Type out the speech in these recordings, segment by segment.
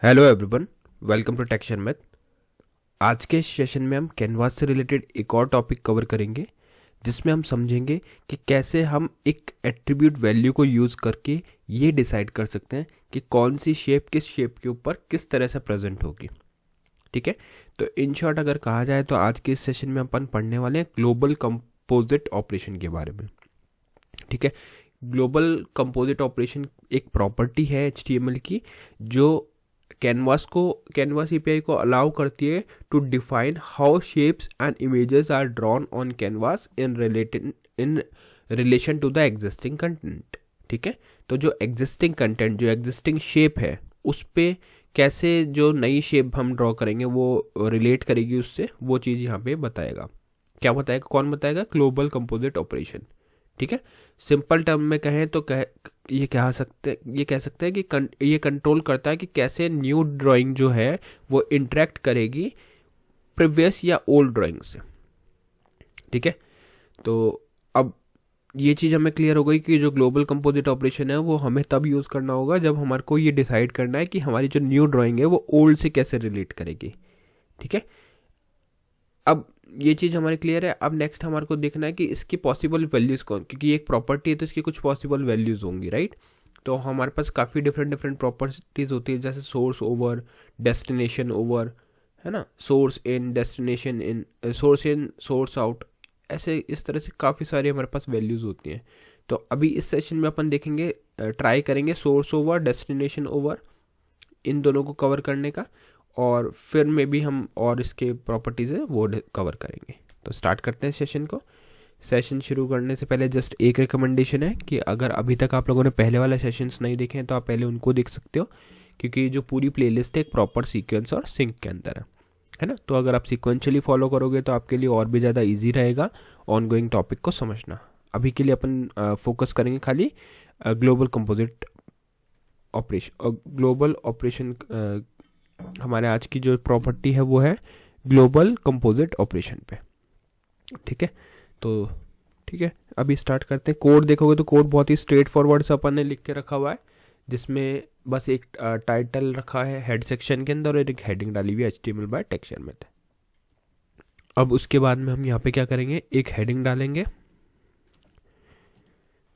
Hello everyone, welcome to टेक्शन math. आज के सेशन में हम कैनवास से रिलेटेड एक और टॉपिक कवर करेंगे जिसमें हम समझेंगे कि कैसे हम एक एट्रीब्यूट वैल्यू को यूज़ करके ये डिसाइड कर सकते हैं कि कौन सी शेप किस शेप के ऊपर किस तरह से प्रेजेंट होगी। ठीक है, तो इन शॉर्ट अगर कहा जाए तो आज के इस सेशन में अपन पढ़ने वाले हैं ग्लोबल कंपोजिट ऑपरेशन के बारे में। ठीक है, ग्लोबल कंपोजिट ऑपरेशन एक प्रॉपर्टी है HTML की जो कैनवास एपीआई को अलाउ करती है to define how shapes and images are drawn on canvas in relation to the existing content. ठीक है, तो जो एग्जिस्टिंग कंटेंट जो एग्जिस्टिंग शेप है उस पे कैसे जो नई शेप हम ड्रॉ करेंगे वो रिलेट करेगी उससे, वो चीज़ यहाँ पे बताएगा। क्या बताएगा, कौन बताएगा? Global composite operation. ठीक है, सिंपल टर्म में कहें तो ये कह सकते हैं कि ये कंट्रोल करता है कि कैसे न्यू ड्राइंग जो है वो इंटरेक्ट करेगी प्रीवियस या ओल्ड ड्राइंग से। ठीक है, तो अब ये चीज़ हमें क्लियर हो गई कि जो ग्लोबल कंपोजिट ऑपरेशन है वो हमें तब यूज़ करना होगा जब हमारे को ये डिसाइड करना है कि हमारी जो न्यू ड्राइंग है वो ओल्ड से कैसे रिलेट करेगी। ठीक है, अब ये चीज़ हमारी क्लियर है। अब नेक्स्ट हमारे को देखना है कि इसकी पॉसिबल वैल्यूज़ कौन, क्योंकि ये एक प्रॉपर्टी है तो इसकी कुछ पॉसिबल वैल्यूज़ होंगी, राइट। तो हमारे पास काफ़ी डिफरेंट प्रॉपर्टीज़ होती है, जैसे सोर्स ओवर, डेस्टिनेशन ओवर, है ना, source in, destination in, source out, ऐसे इस तरह से काफ़ी सारी हमारे पास वैल्यूज़ होती हैं। तो अभी इस सेशन में अपन देखेंगे, ट्राई करेंगे सोर्स ओवर, डेस्टिनेशन ओवर, इन दोनों को कवर करने का, और फिर में भी हम और इसके प्रॉपर्टीज़ है वो कवर करेंगे। तो स्टार्ट करते हैं सेशन को। सेशन शुरू करने से पहले जस्ट एक रिकमेंडेशन है कि अगर अभी तक आप लोगों ने पहले वाला सेशंस नहीं देखे हैं तो आप पहले उनको देख सकते हो, क्योंकि जो पूरी प्लेलिस्ट है एक प्रॉपर सीक्वेंस और सिंक के अंदर है ना। तो अगर आप सिक्वेंशली फॉलो करोगे तो आपके लिए और भी ज़्यादा ईजी रहेगा ऑनगोइंग टॉपिक को समझना। अभी के लिए अपन फोकस करेंगे खाली global composite operation. Global operation हमारे आज की जो प्रॉपर्टी है वो है ग्लोबल कंपोजिट ऑपरेशन पे। ठीक है, तो ठीक है, अभी स्टार्ट करते हैं। कोड देखोगे तो कोड बहुत ही स्ट्रेट फॉरवर्ड से अपन ने लिख के रखा हुआ है, जिसमें बस एक टाइटल रखा है हेड सेक्शन के अंदर और एक हेडिंग डाली हुई है HTML बाय टेक्शन मैथ। अब उसके बाद में हम यहाँ पे क्या करेंगे, एक हेडिंग डालेंगे।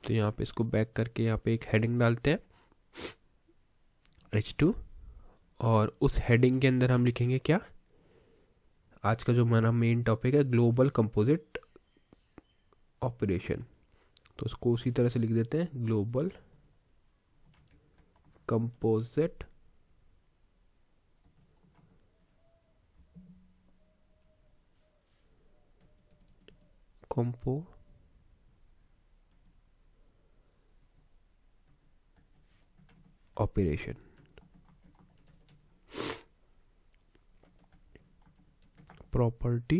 तो यहाँ पे इसको बैक करके यहाँ पे एक हेडिंग डालते हैं H2, और उस हेडिंग के अंदर हम लिखेंगे क्या, आज का जो हमारा मेन टॉपिक है ग्लोबल कंपोजिट ऑपरेशन। तो उसको उसी तरह से लिख देते हैं, global composite operation. Property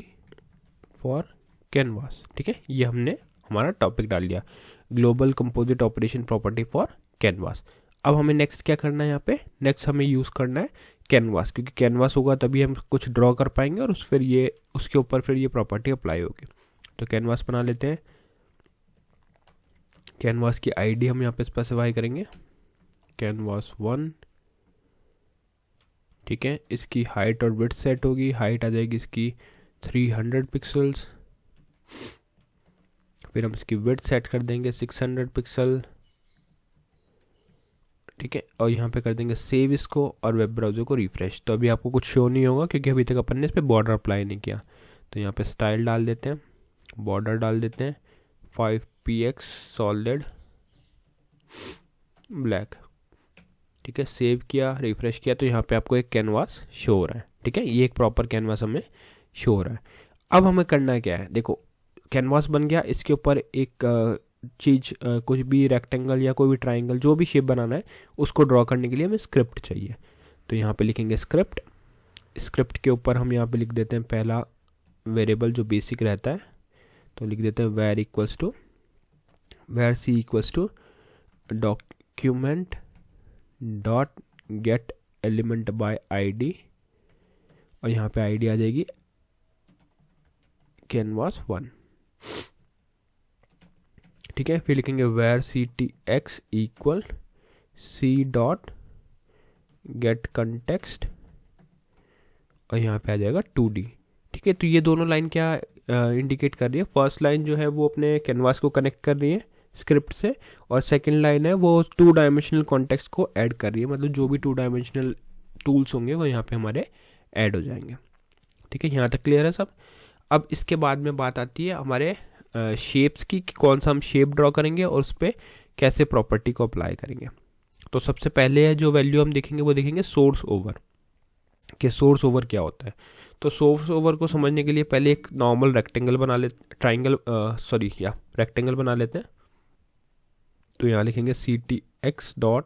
for canvas. ठीक है, ये हमने हमारा टॉपिक डाल दिया, global composite operation property for canvas. अब हमें नेक्स्ट क्या करना है, यहाँ पे नेक्स्ट हमें यूज़ करना है कैनवास, क्योंकि कैनवास होगा तभी हम कुछ ड्रॉ कर पाएंगे और फिर ये उसके ऊपर फिर ये प्रॉपर्टी अप्लाई होगी। तो कैनवास बना लेते हैं। कैनवास की आईडी हम यहाँ पे स्पेसिफाई करेंगे, कैनवास 1। ठीक है, इसकी हाइट और विड्थ सेट होगी। हाइट आ जाएगी इसकी 300 पिक्सल्स, फिर हम इसकी विड्थ सेट कर देंगे 600 पिक्सल। ठीक है, और यहाँ पे कर देंगे सेव इसको और वेब ब्राउज़र को रिफ्रेश। तो अभी आपको कुछ शो नहीं होगा क्योंकि अभी तक अपन ने इस पर बॉर्डर अप्लाई नहीं किया। तो यहाँ पे स्टाइल डाल देते हैं, बॉर्डर डाल देते हैं 5px सॉलिड ब्लैक। ठीक है, सेव किया, रिफ्रेश किया, तो यहाँ पे आपको एक कैनवास शो हो रहा है। ठीक है, ये एक प्रॉपर कैनवास हमें शो हो रहा है। अब हमें करना क्या है, देखो कैनवास बन गया, इसके ऊपर एक चीज़ कुछ भी रेक्टेंगल या कोई भी ट्राइंगल जो भी शेप बनाना है उसको ड्रॉ करने के लिए हमें स्क्रिप्ट चाहिए। तो यहाँ पे लिखेंगे स्क्रिप्ट। स्क्रिप्ट के ऊपर हम यहाँ पे लिख देते हैं पहला वेरिएबल जो बेसिक रहता है, तो लिख देते हैं var c equals to document dot get element by ID, और यहाँ पे ID आ जाएगी कैनवास 1। ठीक है, फिर लिखेंगे var CTX equal C dot get context और यहाँ पे आ जाएगा 2D। ठीक है, तो ये दोनों लाइन क्या इंडिकेट कर रही है? फर्स्ट लाइन जो है वो अपने कैनवास को कनेक्ट कर रही है स्क्रिप्ट से, और सेकंड लाइन है वो 2 डायमेंशनल कॉन्टेक्स्ट को ऐड कर रही है, मतलब जो भी 2 डायमेंशनल टूल्स होंगे वो यहाँ पे हमारे ऐड हो जाएंगे। ठीक है, यहाँ तक क्लियर है सब। अब इसके बाद में बात आती है हमारे शेप्स की, कि कौन सा हम शेप ड्रॉ करेंगे और उस पर कैसे प्रॉपर्टी को अप्लाई करेंगे। तो सबसे पहले जो वैल्यू हम देखेंगे वो देखेंगे सोर्स ओवर, कि सोर्स ओवर क्या होता है। तो सोर्स ओवर को समझने के लिए पहले एक नॉर्मल रेक्टेंगल बना लेते, रेक्टेंगल बना लेते हैं। तो यहाँ लिखेंगे ctx डॉट,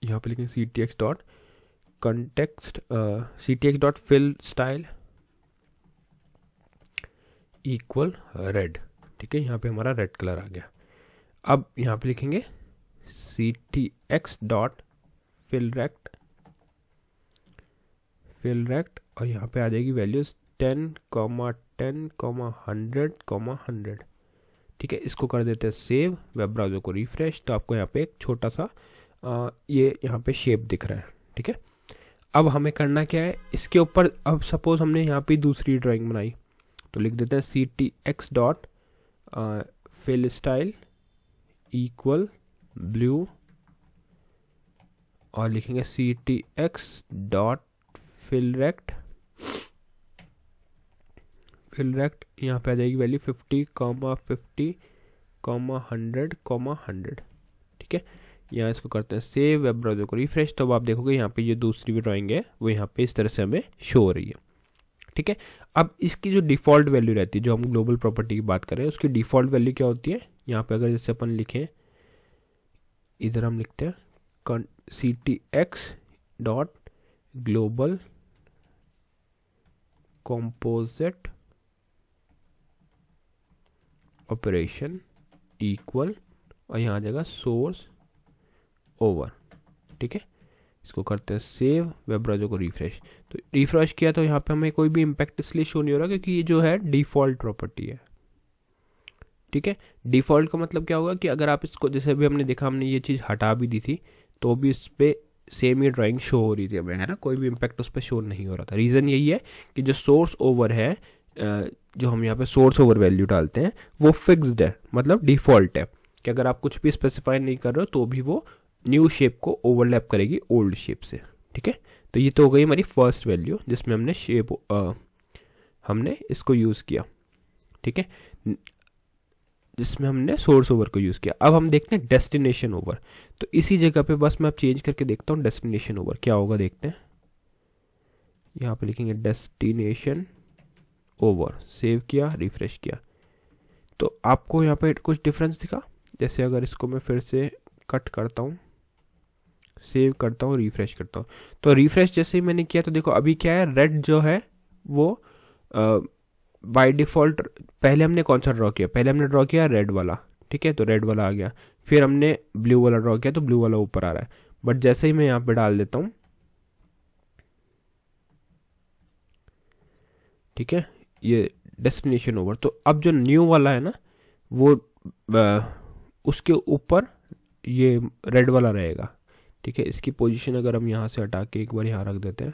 यहाँ पे लिखेंगे ctx dot context, ctx dot fill style equal red. ठीक है, यहाँ पे हमारा रेड कलर आ गया। अब यहाँ पे लिखेंगे ctx डॉट फिल रेक्ट और यहाँ पे आ जाएगी वैल्यूज 10, 10, 100, 100। ठीक है, इसको कर देते हैं सेव, वेब ब्राउज़र को रिफ्रेश, तो आपको यहाँ पे एक छोटा सा ये यहाँ पे शेप दिख रहा है। ठीक है, अब हमें करना क्या है इसके ऊपर। अब सपोज हमने यहाँ पे दूसरी ड्राइंग बनाई, तो लिख देते हैं ctx dot fill style equal blue और लिखेंगे ctx डॉट फिल रेक्ट यहाँ पे आ जाएगी वैल्यू 50, 50, 100, 100। ठीक है, यहाँ इसको करते हैं सेव, वेब ब्राउज़र को रिफ्रेश, तो अब आप देखोगे यहाँ पे ये दूसरी भी ड्राइंग है वो यहाँ पे इस तरह से हमें शो हो रही है। ठीक है, अब इसकी जो डिफ़ॉल्ट वैल्यू रहती है, जो हम ग्लोबल प्रॉपर्टी की बात करें उसकी डिफ़ॉल्ट वैल्यू क्या होती है? यहाँ पे अगर जैसे अपन लिखें, इधर हम लिखते हैं ctx dot global composite operation equal, और यहाँ आ जाएगा सोर्स ओवर। ठीक है, इसको करते हैं सेव, वेब ब्राउज़र को रिफ्रेश। तो रिफ्रेश किया तो यहाँ पे हमें कोई भी इम्पैक्ट इसलिए शो नहीं हो रहा क्योंकि ये जो है डिफ़ॉल्ट प्रॉपर्टी है। ठीक है, डिफ़ॉल्ट का मतलब क्या होगा कि अगर आप इसको, जैसे अभी हमने देखा, हमने ये चीज़ हटा भी दी थी तो भी इस पर सेम ये ड्राइंग शो हो रही थी हमें, है ना, कोई भी इम्पैक्ट उस पर शो नहीं हो रहा था। रीज़न यही है कि जो सोर्स ओवर है, जो हम यहाँ पे सोर्स ओवर वैल्यू डालते हैं वो फिक्स्ड है, मतलब डिफ़ॉल्ट है, कि अगर आप कुछ भी स्पेसिफाई नहीं कर रहे हो तो भी वो न्यू शेप को ओवरलैप करेगी ओल्ड शेप से। ठीक है, तो ये तो हो गई हमारी फर्स्ट वैल्यू जिसमें हमने शेप हमने इसको यूज़ किया। ठीक है, जिसमें हमने सोर्स ओवर को यूज़ किया। अब हम देखते हैं डेस्टिनेशन ओवर। तो इसी जगह पे बस मैं अब चेंज करके देखता हूँ डेस्टिनेशन ओवर क्या होगा, देखते हैं। यहाँ पे लिखेंगे डेस्टिनेशन ओवर, सेव किया, रिफ्रेश किया, तो आपको यहाँ पे कुछ डिफरेंस दिखा। जैसे अगर इसको मैं फिर से कट करता हूँ, सेव करता हूँ, रिफ्रेश करता हूँ, तो रिफ्रेश जैसे ही मैंने किया तो देखो अभी क्या है, रेड जो है वो बाय डिफ़ॉल्ट, पहले हमने कौन सा ड्रॉ किया? पहले हमने ड्रॉ किया रेड वाला। ठीक है, तो रेड वाला आ गया, फिर हमने ब्लू वाला ड्रॉ किया तो ब्लू वाला ऊपर आ रहा है। बट जैसे ही मैं यहाँ पे डाल देता हूँ, ठीक है, ये डेस्टिनेशन ओवर, तो अब जो न्यू वाला है ना वो उसके ऊपर ये रेड वाला रहेगा। ठीक है, इसकी पोजीशन अगर हम यहाँ से हटा के एक बार यहाँ रख देते हैं,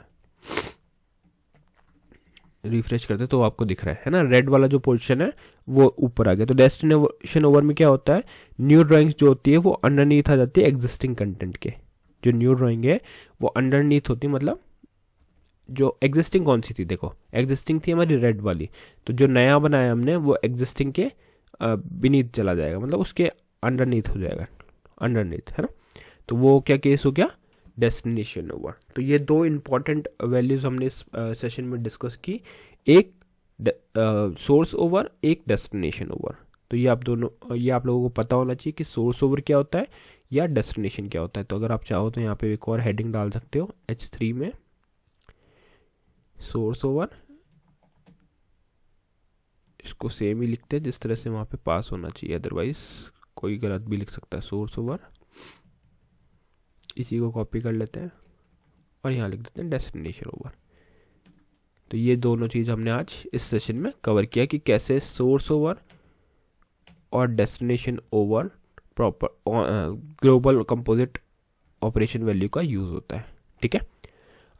रिफ्रेश करते हैं, तो आपको दिख रहा है ना, रेड वाला जो पोजीशन है वो ऊपर आ गया। तो डेस्टिनेशन ओवर में क्या होता है, न्यू ड्राइंग्स जो होती है वो अंडरनीथ आ जाती है एग्जिस्टिंग कंटेंट के। जो न्यू ड्राइंग है वो अंडरनीथ होती है, मतलब जो एग्जिस्टिंग कौन सी थी, देखो एग्जिस्टिंग थी हमारी रेड वाली, तो जो नया बनाया हमने वो एग्जिस्टिंग के बीनीथ चला जाएगा, मतलब उसके अंडरनीथ हो जाएगा, अंडरनीथ, है ना। तो वो क्या केस हो गया, डेस्टिनेशन ओवर। तो ये दो इंपॉर्टेंट वैल्यूज हमने इस सेशन में डिस्कस की, एक सोर्स ओवर, एक डेस्टिनेशन ओवर। तो ये आप लोगों को पता होना चाहिए कि सोर्स ओवर क्या होता है या डेस्टिनेशन क्या होता है। तो अगर आप चाहो तो यहाँ पे एक और हेडिंग डाल सकते हो H3 में, सोर्स ओवर, इसको सेम ही लिखते हैं जिस तरह से वहाँ पे पास होना चाहिए, अदरवाइज कोई गलत भी लिख सकता है। सोर्स ओवर, इसी को कॉपी कर लेते हैं और यहाँ लिख देते हैं डेस्टिनेशन ओवर। तो ये दोनों चीज़ हमने आज इस सेशन में कवर किया कि कैसे सोर्स ओवर और destination over proper global composite operation value का यूज़ होता है। ठीक है,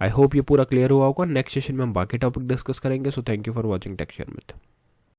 आई होप ये पूरा क्लियर हुआ होगा। नेक्स्ट सेशन में हम बाकी टॉपिक डिस्कस करेंगे। So thank you for watching tech share with.